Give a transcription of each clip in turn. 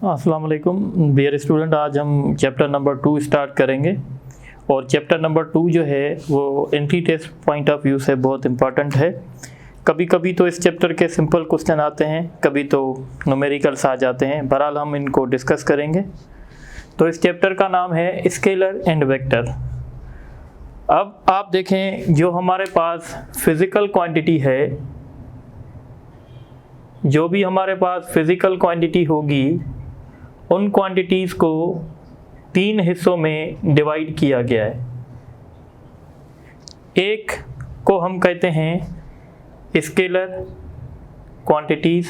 अस्सलाम वालेकुम dear student. आज हम चैप्टर नंबर 2 स्टार्ट करेंगे और चैप्टर नंबर 2 जो है वो entry test point of view से बहुत इम्पॉर्टेंट है। कभी कभी तो इस चैप्टर के सिंपल क्वेश्चन आते हैं, कभी तो न्यूमेरिकल्स आ जाते हैं। बहरहाल हम इनको डिस्कस करेंगे। तो इस चैप्टर का नाम है स्केलर एंड वेक्टर। अब आप देखें, जो हमारे पास फिज़िकल क्वांटिटी है, जो भी हमारे पास फिज़िकल क्वांटिटी होगी, उन क्वांटिटीज़ को 3 हिस्सों में डिवाइड किया गया है। एक को हम कहते हैं स्केलर क्वांटिटीज़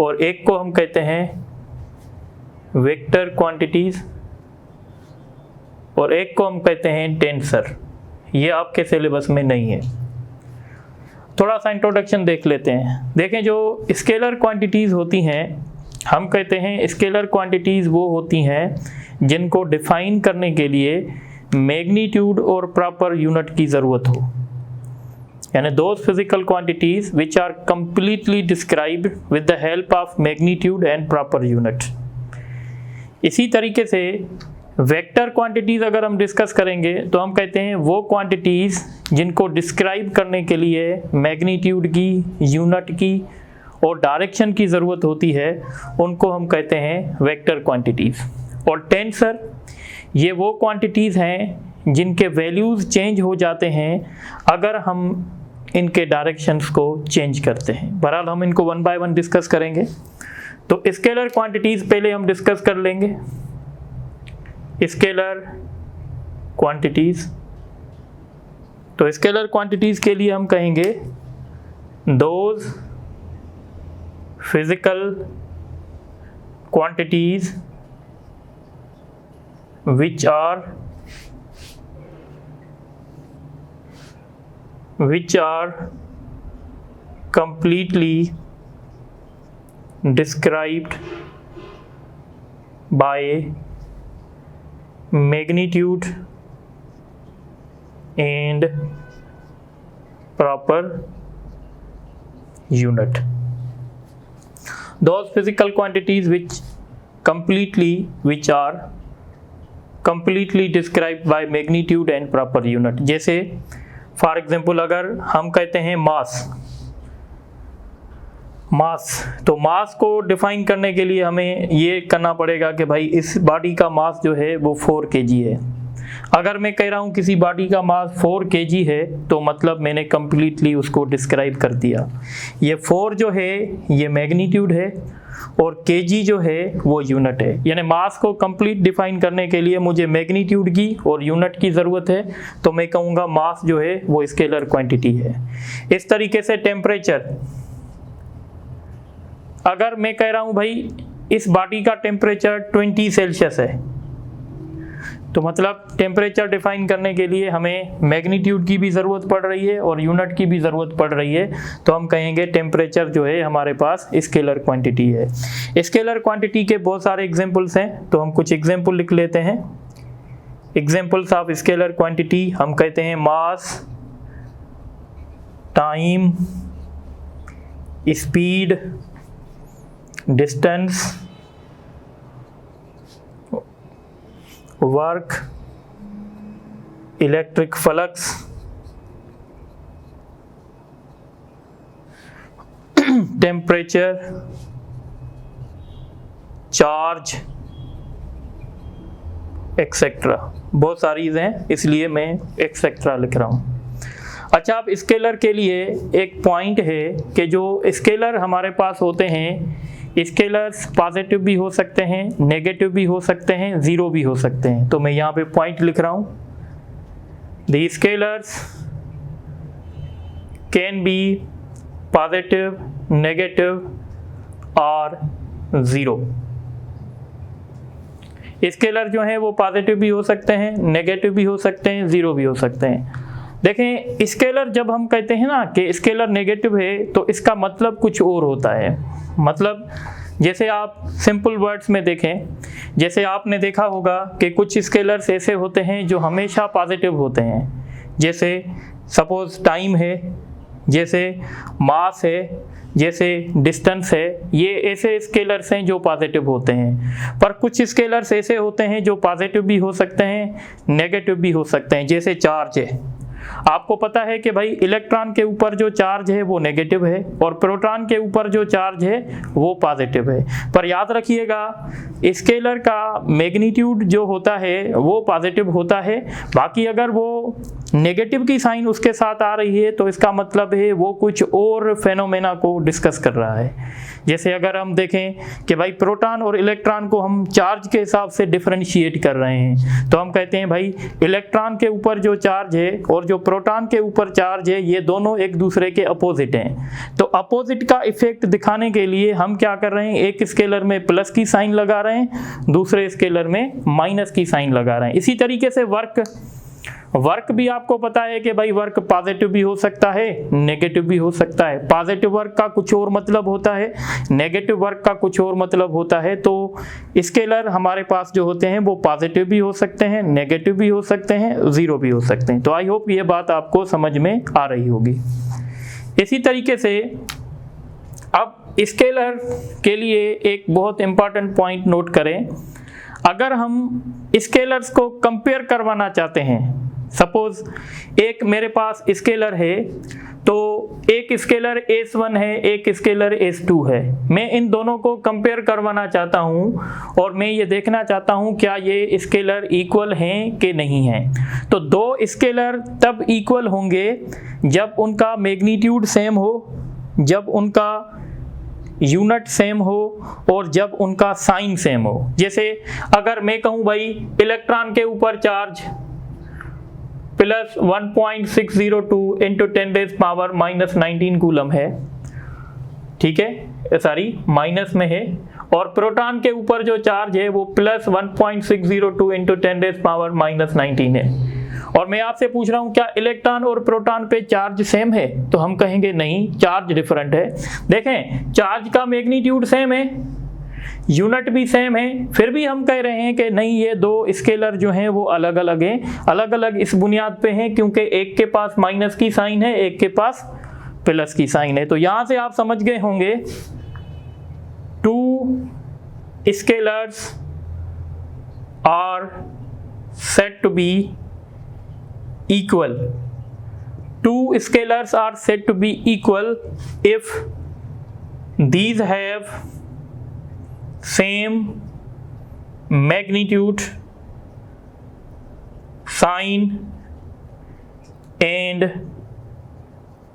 और एक को हम कहते हैं वेक्टर क्वांटिटीज़ और एक को हम कहते हैं टेंसर। ये आपके सिलेबस में नहीं है। थोड़ा सा इंट्रोडक्शन देख लेते हैं। देखें, जो स्केलर क्वांटिटीज़ होती हैं, हम कहते हैं स्केलर क्वांटिटीज़ वो होती हैं जिनको डिफ़ाइन करने के लिए मैग्नीट्यूड और प्रॉपर यूनिट की ज़रूरत हो, यानी those physical quantities which are completely described with the help of magnitude and proper unit. इसी तरीके से वेक्टर क्वांटिटीज़ अगर हम डिस्कस करेंगे तो हम कहते हैं वो क्वांटिटीज़ जिनको डिस्क्राइब करने के लिए मैग्नीट्यूड की, यूनिट की और डायरेक्शन की ज़रूरत होती है, उनको हम कहते हैं वेक्टर क्वांटिटीज़। और टेंसर, ये वो क्वांटिटीज़ हैं जिनके वैल्यूज़ चेंज हो जाते हैं अगर हम इनके डायरेक्शंस को चेंज करते हैं। बहरहाल हम इनको वन बाय वन डिस्कस करेंगे। तो स्केलर क्वांटिटीज़ पहले हम डिस्कस कर लेंगे। स्केलर क्वांटिटीज़, तो स्केलर क्वांटिटीज़ के लिए हम कहेंगे those physical quantities which are completely described by magnitude and proper unit. Those physical quantities which are completely described by magnitude and proper unit। जैसे फॉर एग्जांपल अगर हम कहते हैं मास, तो मास को डिफाइन करने के लिए हमें ये करना पड़ेगा कि भाई इस बॉडी का मास जो है वो 4 kg है। अगर मैं कह रहा हूँ किसी बॉडी का मास 4 kg है, तो मतलब मैंने कम्प्लीटली उसको डिस्क्राइब कर दिया। ये 4 जो है ये मैग्नीट्यूड है और kg जो है वो यूनिट है। यानी मास को कंप्लीट डिफाइन करने के लिए मुझे मैग्नीट्यूड की और यूनिट की ज़रूरत है, तो मैं कहूँगा मास जो है वो स्केलर क्वांटिटी है। इस तरीके से टेम्परेचर, अगर मैं कह रहा हूँ भाई इस बॉडी का टेम्परेचर 20 सेल्सियस है, तो मतलब टेम्परेचर डिफाइन करने के लिए हमें मैग्नीट्यूड की भी ज़रूरत पड़ रही है और यूनिट की भी ज़रूरत पड़ रही है, तो हम कहेंगे टेम्परेचर जो है हमारे पास स्केलर क्वांटिटी है। स्केलर क्वांटिटी के बहुत सारे एग्जांपल्स हैं, तो हम कुछ एग्जांपल लिख लेते हैं। एग्जांपल्स ऑफ स्केलर क्वांटिटी हम कहते हैं mass, time, speed, distance, work, electric flux, temperature, charge, etcetera. बहुत सारी हैं, इसलिए मैं एक्सेट्रा लिख रहा हूँ। अच्छा, अब स्केलर के लिए एक पॉइंट है कि जो स्केलर हमारे पास होते हैं, स्केलर्स पॉजिटिव भी हो सकते हैं, नेगेटिव भी हो सकते हैं, ज़ीरो भी हो सकते हैं। तो मैं यहाँ पे पॉइंट लिख रहा हूँ, the scalars can be positive, negative और ज़ीरो। स्केलर जो हैं वो पॉजिटिव भी हो सकते हैं, नेगेटिव भी हो सकते हैं, ज़ीरो भी हो सकते हैं। देखें, स्केलर जब हम कहते हैं ना कि स्केलर नेगेटिव है, तो इसका मतलब कुछ और होता है। मतलब जैसे आप सिंपल वर्ड्स में देखें, जैसे आपने देखा होगा कि कुछ स्केलर्स ऐसे होते हैं जो हमेशा पॉजिटिव होते हैं, जैसे सपोज टाइम है, जैसे मास है, जैसे डिस्टेंस है, ये ऐसे स्केलर्स हैं जो पॉजिटिव होते हैं। पर कुछ स्केलर्स ऐसे होते हैं जो पॉजिटिव भी हो सकते हैं, नेगेटिव भी हो सकते हैं, जैसे चार्ज है। आपको पता है कि भाई इलेक्ट्रॉन के ऊपर जो चार्ज है वो नेगेटिव है और प्रोटॉन के ऊपर जो चार्ज है वो पॉजिटिव है। पर याद रखिएगा स्केलर का मैग्नीट्यूड जो होता है वो पॉजिटिव होता है, बाकी अगर वो नेगेटिव की साइन उसके साथ आ रही है तो इसका मतलब है वो कुछ और फेनोमेना को डिस्कस कर रहा है। जैसे अगर हम देखें कि भाई प्रोटॉन और इलेक्ट्रॉन को हम चार्ज के हिसाब से डिफरेंशिएट कर रहे हैं, तो हम कहते हैं भाई इलेक्ट्रॉन के ऊपर जो चार्ज है और जो प्रोटॉन के ऊपर चार्ज है ये दोनों एक दूसरे के अपोजिट हैं। तो अपोजिट का इफेक्ट दिखाने के लिए हम क्या कर रहे हैं, एक स्केलर में प्लस की साइन लगा रहे हैं, दूसरे स्केलर में माइनस की साइन लगा रहे हैं। इसी तरीके से वर्क भी आपको पता है कि भाई वर्क पॉजिटिव भी हो सकता है, नेगेटिव भी हो सकता है। पॉजिटिव वर्क का कुछ और मतलब होता है, नेगेटिव वर्क का कुछ और मतलब होता है। तो स्केलर हमारे पास जो होते हैं वो पॉजिटिव भी हो सकते हैं, नेगेटिव भी हो सकते हैं, जीरो भी हो सकते हैं। तो आई होप ये बात आपको समझ में आ रही होगी। इसी तरीके से अब स्केलर के लिए एक बहुत इंपॉर्टेंट पॉइंट नोट करें। अगर हम स्केलर्स को कंपेयर करवाना चाहते हैं, सपोज एक मेरे पास स्केलर है, तो एक स्केलर S1 है, एक स्केलर S2 है। मैं इन दोनों को कंपेयर करवाना चाहता हूं और मैं ये देखना चाहता हूं क्या ये स्केलर इक्वल हैं कि नहीं हैं। तो दो स्केलर तब इक्वल होंगे जब उनका मैग्नीट्यूड सेम हो, जब उनका यूनिट सेम हो और जब उनका साइन सेम हो। जैसे अगर मैं कहूँ भाई इलेक्ट्रॉन के ऊपर चार्ज प्लस 1.602 इंटू 10⁻⁻19 कूलम है, ठीक है, सॉरी माइनस में है, और प्रोटॉन के ऊपर जो चार्ज है वो प्लस 1.602 इंटू 10⁻⁻19 है, और मैं आपसे पूछ रहा हूं क्या इलेक्ट्रॉन और प्रोटॉन पे चार्ज सेम है, तो हम कहेंगे नहीं, चार्ज डिफरेंट है। देखें चार्ज का मैग्नीट्यूड सेम है, यूनिट भी सेम है, फिर भी हम कह रहे हैं कि नहीं ये दो स्केलर जो हैं वो अलग अलग हैं। अलग अलग इस बुनियाद पे हैं क्योंकि एक के पास माइनस की साइन है, एक के पास प्लस की साइन है। तो यहां से आप समझ गए होंगे two scalars are said to be equal. Two scalars are said to be equal if these have same magnitude, sign and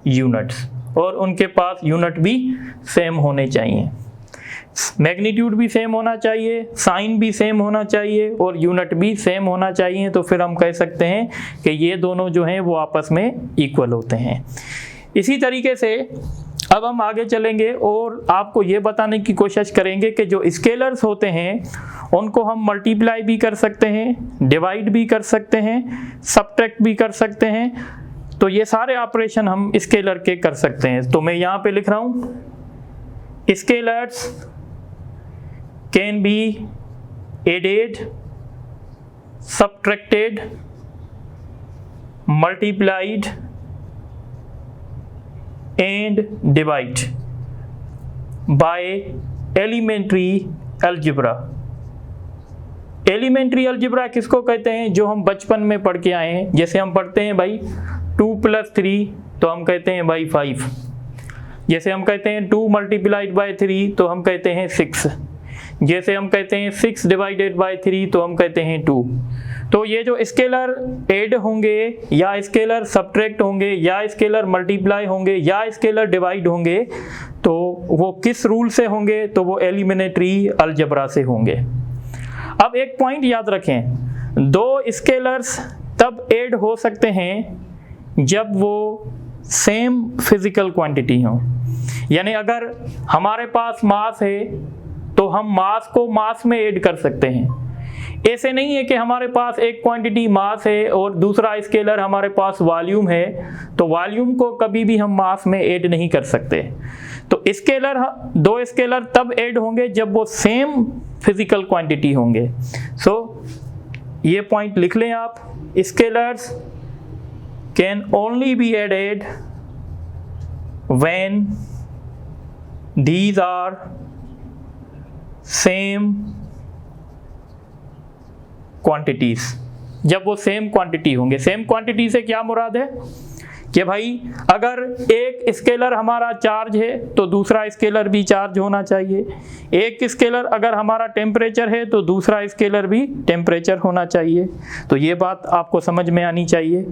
units, और उनके पास यूनिट भी सेम होने चाहिए। मैग्नीट्यूड भी सेम होना चाहिए, साइन भी सेम होना चाहिए और यूनिट भी सेम होना चाहिए। तो फिर हम कह सकते हैं कि ये दोनों जो हैं वो आपस में इक्वल होते हैं। इसी तरीके से अब हम आगे चलेंगे और आपको ये बताने की कोशिश करेंगे कि जो स्केलर्स होते हैं उनको हम मल्टीप्लाई भी कर सकते हैं, डिवाइड भी कर सकते हैं, सब्ट्रैक्ट भी कर सकते हैं। तो ये सारे ऑपरेशन हम स्केलर के कर सकते हैं। तो मैं यहाँ पे लिख रहा हूँ scalars can be added, subtracted, multiplied and divided by elementary algebra। Elementary algebra किसको कहते हैं, जो हम बचपन में पढ़ के आए हैं। जैसे हम पढ़ते हैं भाई 2 + 3 तो हम कहते हैं भाई 5, जैसे हम कहते हैं 2 × 3 तो हम कहते हैं 6, जैसे हम कहते हैं 6 / 3 तो हम कहते हैं 2। तो ये जो स्केलर ऐड होंगे या स्केलर सब्ट्रैक्ट होंगे या स्केलर मल्टीप्लाई होंगे या स्केलर डिवाइड होंगे तो वो किस रूल से होंगे, तो वो एलिमेंट्री अलजेब्रा से होंगे। अब एक पॉइंट याद रखें, दो स्केलर्स तब ऐड हो सकते हैं जब वो सेम फिजिकल क्वांटिटी हो। यानी अगर हमारे पास मास है तो हम मास को मास में ऐड कर सकते हैं। ऐसे नहीं है कि हमारे पास एक क्वांटिटी मास है और दूसरा स्केलर हमारे पास वॉल्यूम है, तो वॉल्यूम को कभी भी हम मास में ऐड नहीं कर सकते। तो स्केलर, दो स्केलर तब ऐड होंगे जब वो सेम फिजिकल क्वांटिटी होंगे। सो ये पॉइंट लिख लें आप, scalars can only be added when these are same quantities। जब वो सेम क्वांटिटी होंगे, सेम क्वांटिटी से क्या मुराद है कि भाई अगर एक स्केलर हमारा चार्ज है तो दूसरा स्केलर भी चार्ज होना चाहिए, एक स्केलर अगर हमारा टेम्परेचर है तो दूसरा स्केलर भी टेम्परेचर होना चाहिए। तो ये बात आपको समझ में आनी चाहिए।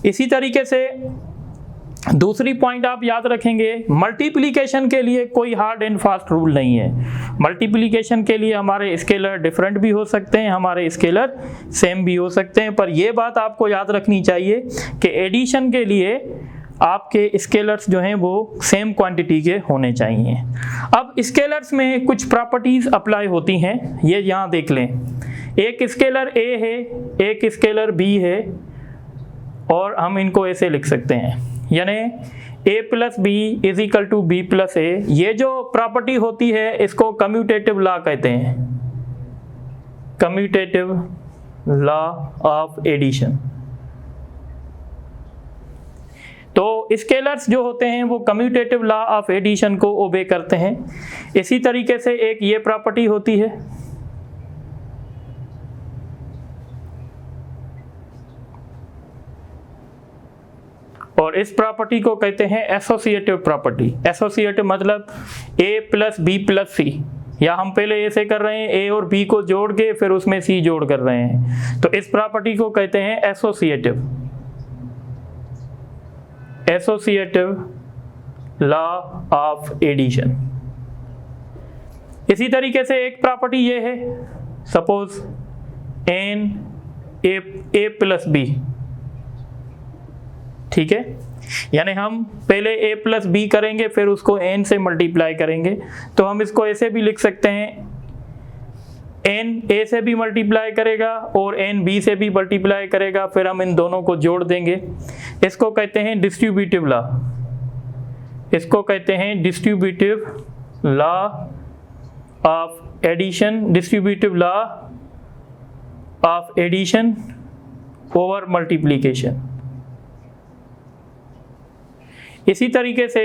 इसी तरीके से दूसरी पॉइंट आप याद रखेंगे, मल्टीप्लिकेशन के लिए कोई हार्ड एंड फास्ट रूल नहीं है। मल्टीप्लिकेशन के लिए हमारे स्केलर डिफरेंट भी हो सकते हैं, हमारे स्केलर सेम भी हो सकते हैं, पर यह बात आपको याद रखनी चाहिए कि एडिशन के लिए आपके स्केलर्स जो हैं वो सेम क्वांटिटी के होने चाहिए। अब स्केलर्स में कुछ प्रॉपर्टीज़ अप्लाई होती हैं, ये यहाँ देख लें। एक स्केलर ए है, एक स्केलर बी है, और हम इनको ऐसे लिख सकते हैं, यानी a plus b is equal to b plus a. ये जो प्रॉपर्टी होती है इसको कम्यूटेटिव लॉ कहते हैं, कम्यूटेटिव लॉ ऑफ एडिशन। तो स्केलर्स जो होते हैं वो कम्यूटेटिव लॉ ऑफ एडिशन को ओबे करते हैं। इसी तरीके से एक ये प्रॉपर्टी होती है, और इस प्रॉपर्टी को कहते हैं एसोसिएटिव प्रॉपर्टी। एसोसिएटिव मतलब a प्लस बी प्लस सी, या हम पहले ऐसे कर रहे हैं a और b को जोड़ के फिर उसमें c जोड़ कर रहे हैं, तो इस प्रॉपर्टी को कहते हैं associative, associative law of addition. इसी तरीके से एक प्रॉपर्टी ये है, suppose n a plus b, ठीक है, यानी हम पहले a प्लस बी करेंगे फिर उसको n से मल्टीप्लाई करेंगे, तो हम इसको ऐसे भी लिख सकते हैं, n a से भी मल्टीप्लाई करेगा और n b से भी मल्टीप्लाई करेगा, फिर हम इन दोनों को जोड़ देंगे। इसको कहते हैं डिस्ट्रीब्यूटिव लॉ, इसको कहते हैं distributive law of addition, distributive law of addition over multiplication. इसी तरीके से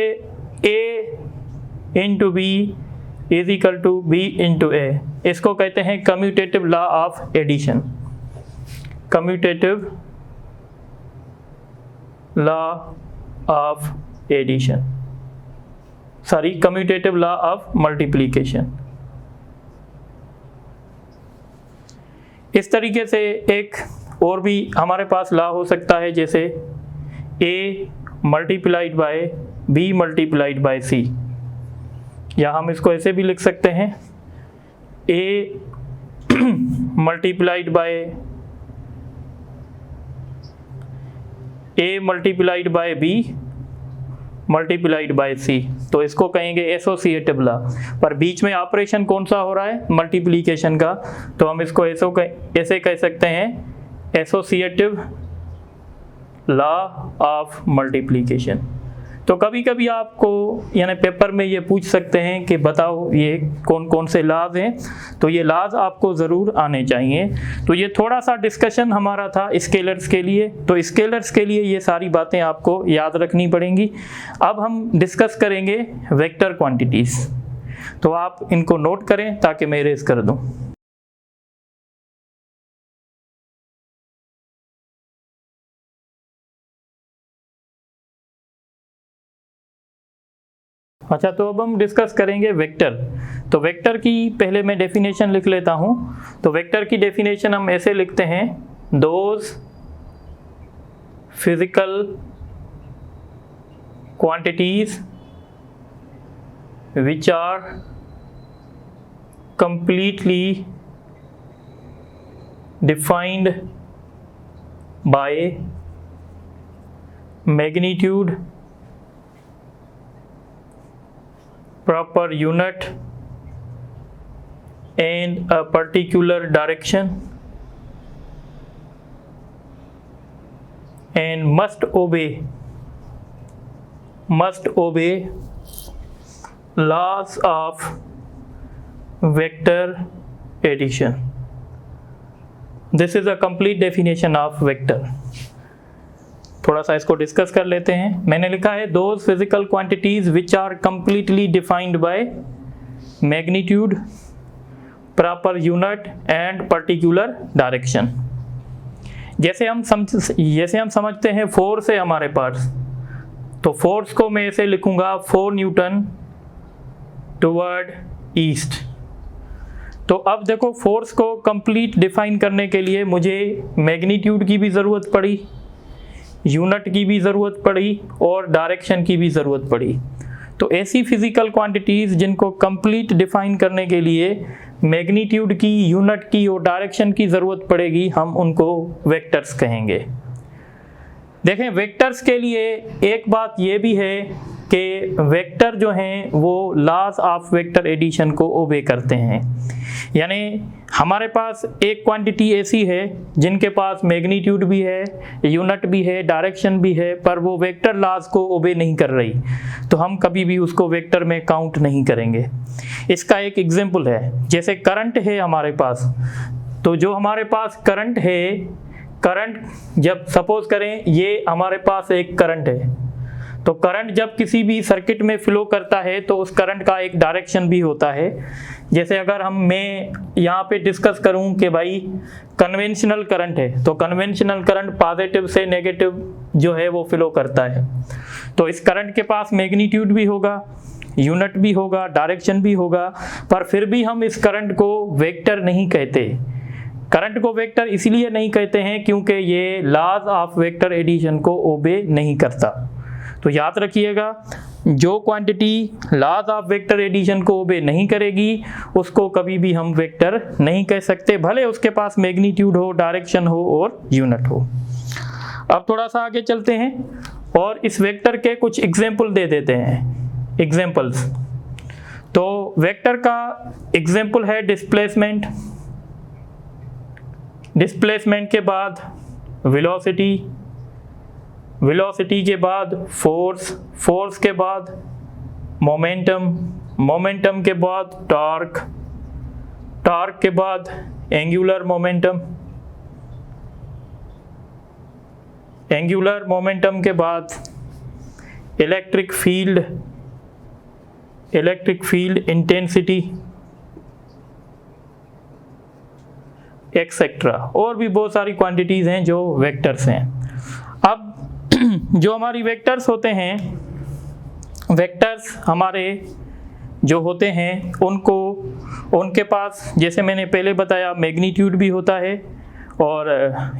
a into b is equal to b into a, इसको कहते हैं commutative law of addition, commutative law of addition, sorry commutative law of multiplication. इस तरीके से एक और भी हमारे पास लॉ हो सकता है, जैसे a multiplied by b multiplied by c, या हम इसको ऐसे भी लिख सकते हैं, a multiplied by b multiplied by c। तो इसको कहेंगे एसोसिएटिव लॉ, पर बीच में ऑपरेशन कौन सा हो रहा है, मल्टीप्लिकेशन का, तो हम इसको ऐसे कह सकते हैं, एसोसिएटिव लॉ ऑफ मल्टीप्लिकेशन। तो कभी कभी आपको यानी पेपर में ये पूछ सकते हैं कि बताओ ये कौन कौन से लॉज हैं, तो ये लॉज आपको ज़रूर आने चाहिए। तो ये थोड़ा सा डिस्कशन हमारा था स्केलर्स के लिए, तो स्केलर्स के लिए ये सारी बातें आपको याद रखनी पड़ेंगी। अब हम डिस्कस करेंगे वेक्टर क्वांटिटीज़, तो आप इनको नोट करें ताकि मैं इरेज कर दूँ। अच्छा, तो अब हम डिस्कस करेंगे वेक्टर। तो वेक्टर की पहले मैं डेफिनेशन लिख लेता हूँ। तो वेक्टर की डेफिनेशन हम ऐसे लिखते हैं, those physical quantities which are completely defined by magnitude, proper unit and a particular direction, and must obey laws of vector addition. This is a complete definition of vector. थोड़ा सा इसको discuss कर लेते हैं। मैंने लिखा है those physical quantities which are completely defined by magnitude, proper unit and particular direction. जैसे हम समझते हैं फोर्स है हमारे पास, तो फोर्स को मैं ऐसे लिखूंगा 4 न्यूटन टुवर्ड ईस्ट। तो अब देखो फोर्स को कंप्लीट डिफाइन करने के लिए मुझे मैग्नीट्यूड की भी ज़रूरत पड़ी, यूनिट की भी ज़रूरत पड़ी और डायरेक्शन की भी ज़रूरत पड़ी। तो ऐसी फिजिकल क्वांटिटीज़ जिनको कंप्लीट डिफाइन करने के लिए मैग्नीट्यूड की, यूनिट की और डायरेक्शन की ज़रूरत पड़ेगी, हम उनको वेक्टर्स कहेंगे। देखें वेक्टर्स के लिए एक बात ये भी है कि वेक्टर जो हैं वो लॉज ऑफ वेक्टर एडिशन को ओबे करते हैं। यानी हमारे पास एक क्वांटिटी ऐसी है जिनके पास मैग्नीट्यूड भी है, यूनिट भी है, डायरेक्शन भी है, पर वो वेक्टर लॉज को ओबे नहीं कर रही, तो हम कभी भी उसको वेक्टर में काउंट नहीं करेंगे। इसका एक एग्जांपल है, जैसे करंट है हमारे पास, तो जो हमारे पास करंट है, करंट जब सपोज करें ये हमारे पास एक करंट है, तो करंट जब किसी भी सर्किट में फ्लो करता है तो उस करंट का एक डायरेक्शन भी होता है। जैसे अगर मैं यहाँ पे डिस्कस करूँ कि भाई कन्वेंशनल करंट है, तो कन्वेंशनल करंट पॉजिटिव से नेगेटिव जो है वो फ्लो करता है, तो इस करंट के पास मैग्नीट्यूड भी होगा, यूनिट भी होगा, डायरेक्शन भी होगा, पर फिर भी हम इस करंट को वेक्टर नहीं कहते। करंट को वेक्टर इसलिए नहीं कहते हैं क्योंकि ये लॉज ऑफ वेक्टर एडिशन को ओबे नहीं करता। तो याद रखिएगा, जो quantity laws of vector addition को ओबे नहीं करेगी उसको कभी भी हम वेक्टर नहीं कह सकते, भले उसके पास मैग्नीट्यूड हो, डायरेक्शन हो और यूनिट हो। अब थोड़ा सा आगे चलते हैं और इस वेक्टर के कुछ एग्जाम्पल दे देते हैं, एग्जाम्पल्स। तो वेक्टर का एग्जाम्पल है डिस्प्लेसमेंट, डिस्प्लेसमेंट के बाद वेलोसिटी, वेलोसिटी के बाद फोर्स, फोर्स के बाद मोमेंटम, मोमेंटम के बाद टॉर्क, टॉर्क के बाद एंगुलर मोमेंटम, एंगुलर मोमेंटम के बाद electric field, electric field intensity etcetera, और भी बहुत सारी क्वांटिटीज़ हैं जो वेक्टर्स हैं। अब जो हमारी वेक्टर्स होते हैं, वेक्टर्स हमारे जो होते हैं उनको, उनके पास जैसे मैंने पहले बताया मैग्नीट्यूड भी होता है और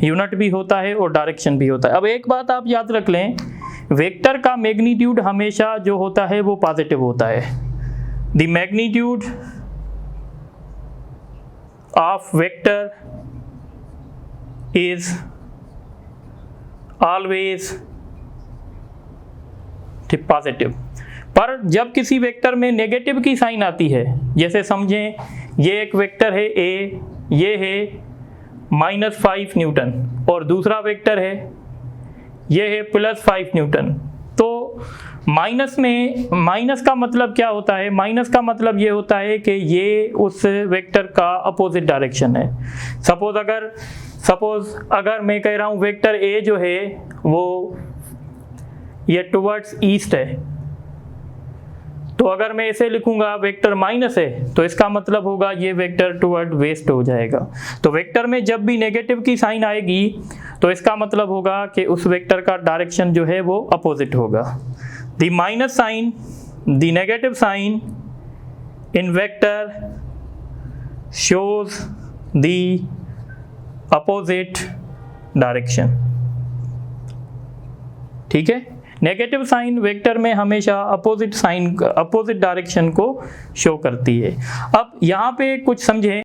यूनिट भी होता है और डायरेक्शन भी होता है। अब एक बात आप याद रख लें, वेक्टर का मैग्नीट्यूड हमेशा जो होता है वो पॉजिटिव होता है। The magnitude of vector is always positive. पर जब किसी वेक्टर में नेगेटिव की साइन आती है, जैसे समझें ये एक वेक्टर है ए, ये है -5 न्यूटन और दूसरा वेक्टर है ये है +5 न्यूटन, तो माइनस में, माइनस का मतलब क्या होता है? माइनस का मतलब ये होता है कि ये उस वेक्टर का अपोजिट डायरेक्शन है। सपोज अगर मैं कह रहा हूँ वेक्टर ए जो है वो ये टुवर्ड्स ईस्ट है, तो अगर मैं इसे लिखूंगा वेक्टर माइनस है तो इसका मतलब होगा ये वेक्टर टुवर्ड वेस्ट हो जाएगा। तो वेक्टर में जब भी नेगेटिव की साइन आएगी तो इसका मतलब होगा कि उस वेक्टर का डायरेक्शन जो है वो अपोजिट होगा। The minus sign, the negative sign in vector shows the opposite direction। ठीक है, नेगेटिव साइन वेक्टर में हमेशा अपोजिट साइन, अपोजिट डायरेक्शन को शो करती है। अब यहाँ पे कुछ समझें।